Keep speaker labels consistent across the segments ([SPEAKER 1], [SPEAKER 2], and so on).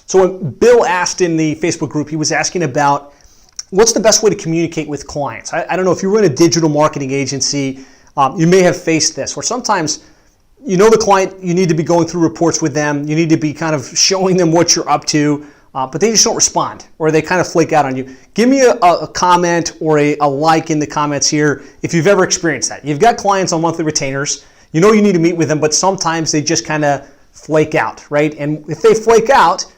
[SPEAKER 1] So when Bill asked in the Facebook group, he was asking about what's the best way to communicate with clients. I don't know if you run a digital marketing agency, you may have faced this, where sometimes you know the client, you need to be going through reports with them, you need to be kind of showing them what you're up to, but they just don't respond, or they kind of flake out on you. Give me a comment or a like in the comments here if you've ever experienced that. You've got clients on monthly retainers, you know you need to meet with them, but sometimes they just kind of flake out, right? And if they flake out,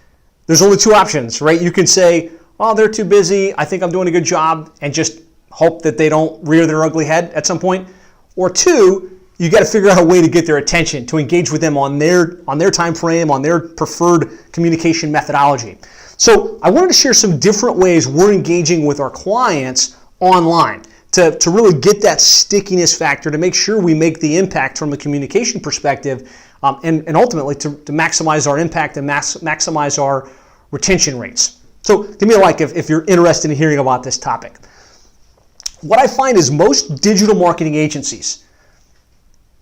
[SPEAKER 1] there's only two options, right? You can say, oh, they're too busy, I think I'm doing a good job, and just hope that they don't rear their ugly head at some point. Or two, you got to figure out a way to get their attention, to engage with them on their time frame, on their preferred communication methodology. So I wanted to share some different ways we're engaging with our clients online to really get that stickiness factor, to make sure we make the impact from a communication perspective, and ultimately to maximize our impact and maximize our retention rates. So give me a like if you're interested in hearing about this topic. What I find is most digital marketing agencies,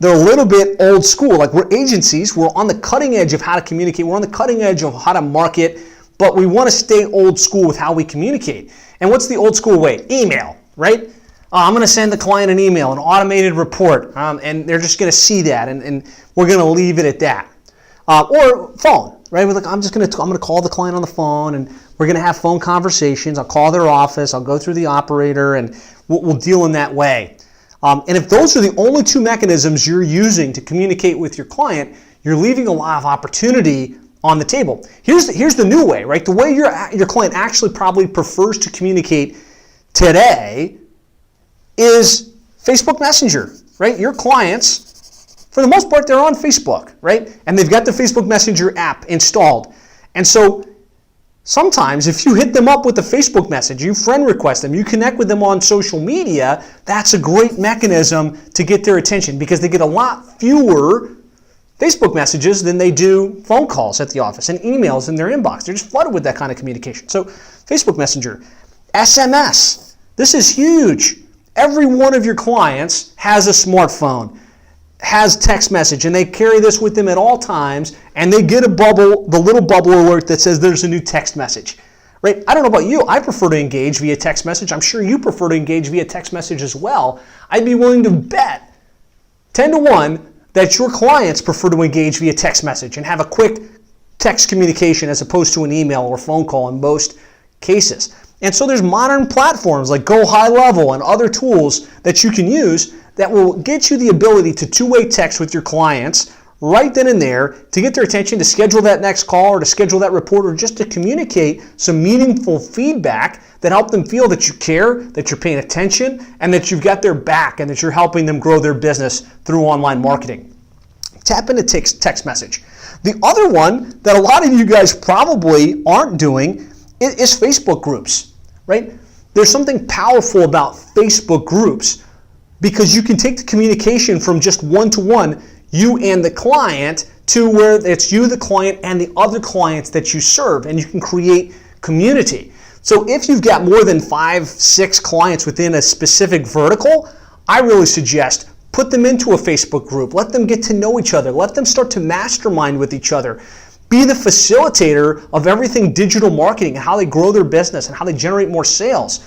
[SPEAKER 1] they're a little bit old school. Like, we're agencies, we're on the cutting edge of how to communicate, we're on the cutting edge of how to market, but we want to stay old school with how we communicate. And what's the old school way? Email, right? I'm going to send the client an email, an automated report, and they're just going to see that, and we're going to leave it at that. Or phone, right? We're like, I'm going to call the client on the phone, and we're going to have phone conversations. I'll call their office, I'll go through the operator, and we'll deal in that way. And if those are the only two mechanisms you're using to communicate with your client, you're leaving a lot of opportunity on the table. Here's the new way, right? The way your client actually probably prefers to communicate today is Facebook Messenger, right? Your clients, for the most part, they're on Facebook, right? And they've got the Facebook Messenger app installed. And so sometimes if you hit them up with a Facebook message, you friend request them, you connect with them on social media, that's a great mechanism to get their attention, because they get a lot fewer Facebook messages than they do phone calls at the office and emails in their inbox. They're just flooded with that kind of communication. So Facebook Messenger, SMS, this is huge. Every one of your clients has a smartphone, has text message, and they carry this with them at all times, and they get a bubble, the little bubble alert that says there's a new text message, right? I don't know about you, I prefer to engage via text message. I'm sure you prefer to engage via text message as well. I'd be willing to bet 10 to 1 that your clients prefer to engage via text message and have a quick text communication as opposed to an email or phone call in most cases. And so there's modern platforms like Go High Level and other tools that you can use that will get you the ability to two-way text with your clients right then and there to get their attention, to schedule that next call or to schedule that report, or just to communicate some meaningful feedback that help them feel that you care, that you're paying attention, and that you've got their back, and that you're helping them grow their business through online marketing. Tap into text message. The other one that a lot of you guys probably aren't doing is Facebook groups, right? There's something powerful about Facebook groups, because you can take the communication from just one-to-one, you and the client, to where it's you, the client, and the other clients that you serve, and you can create community. So if you've got more than 5-6 clients within a specific vertical, I really suggest put them into a Facebook group. Let them get to know each other. Let them start to mastermind with each other. Be the facilitator of everything digital marketing and how they grow their business and how they generate more sales.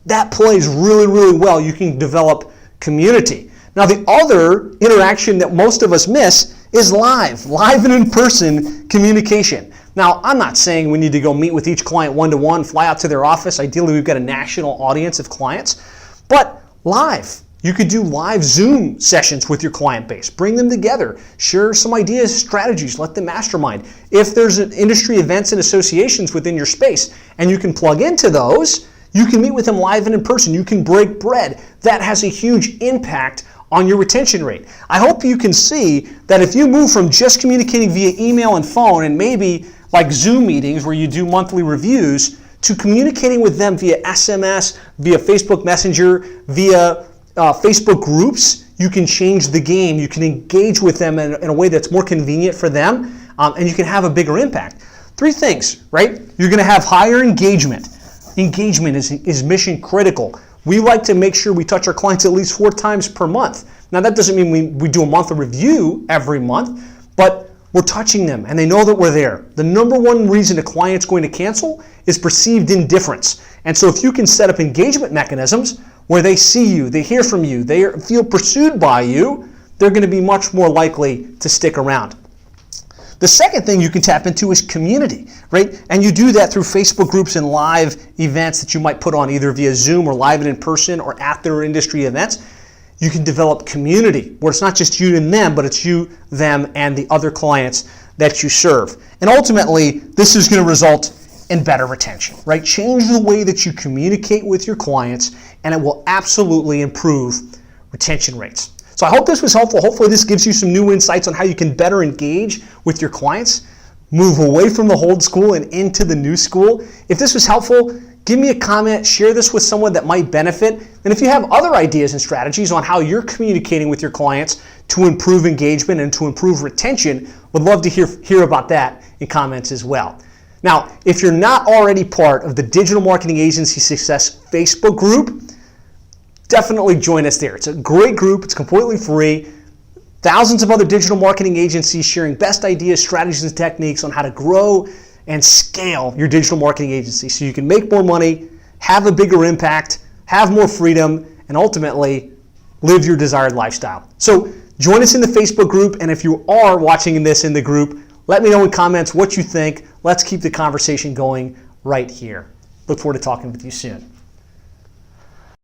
[SPEAKER 1] That plays really, really well. You can develop community. Now, the other interaction that most of us miss is live and in-person communication. Now, I'm not saying we need to go meet with each client one-to-one, fly out to their office. Ideally, we've got a national audience of clients, but live. You could do live Zoom sessions with your client base. Bring them together. Share some ideas, strategies. Let them mastermind. If there's industry events and associations within your space and you can plug into those, you can meet with them live and in person. You can break bread. That has a huge impact on your retention rate. I hope you can see that if you move from just communicating via email and phone, and maybe like Zoom meetings where you do monthly reviews, to communicating with them via SMS, via Facebook Messenger, via Facebook groups, you can change the game. You can engage with them in a way that's more convenient for them, and you can have a bigger impact. 3 things, right? You're going to have higher engagement. Engagement is mission critical. We like to make sure we touch our clients at least 4 times per month. Now, that doesn't mean we do a monthly review every month, but we're touching them and they know that we're there. The number one reason a client's going to cancel is perceived indifference. And so if you can set up engagement mechanisms where they see you, they hear from you, they feel pursued by you, they're going to be much more likely to stick around. The second thing you can tap into is community, right? And you do that through Facebook groups and live events that you might put on either via Zoom or live and in person or at their industry events. You can develop community where it's not just you and them, but it's you, them, and the other clients that you serve. And ultimately, this is going to result in better retention, right? Change the way that you communicate with your clients, and it will absolutely improve retention rates. So I hope this was helpful. Hopefully this gives you some new insights on how you can better engage with your clients, move away from the old school and into the new school. If this was helpful, give me a comment, share this with someone that might benefit. And if you have other ideas and strategies on how you're communicating with your clients to improve engagement and to improve retention, would love to hear about that in comments as well. Now, if you're not already part of the Digital Marketing Agency Success Facebook group, definitely join us there. It's a great group. It's completely free. Thousands of other digital marketing agencies sharing best ideas, strategies, and techniques on how to grow and scale your digital marketing agency so you can make more money, have a bigger impact, have more freedom, and ultimately live your desired lifestyle. So join us in the Facebook group, and if you are watching this in the group, let me know in comments what you think. Let's keep the conversation going right here. Look forward to talking with you soon.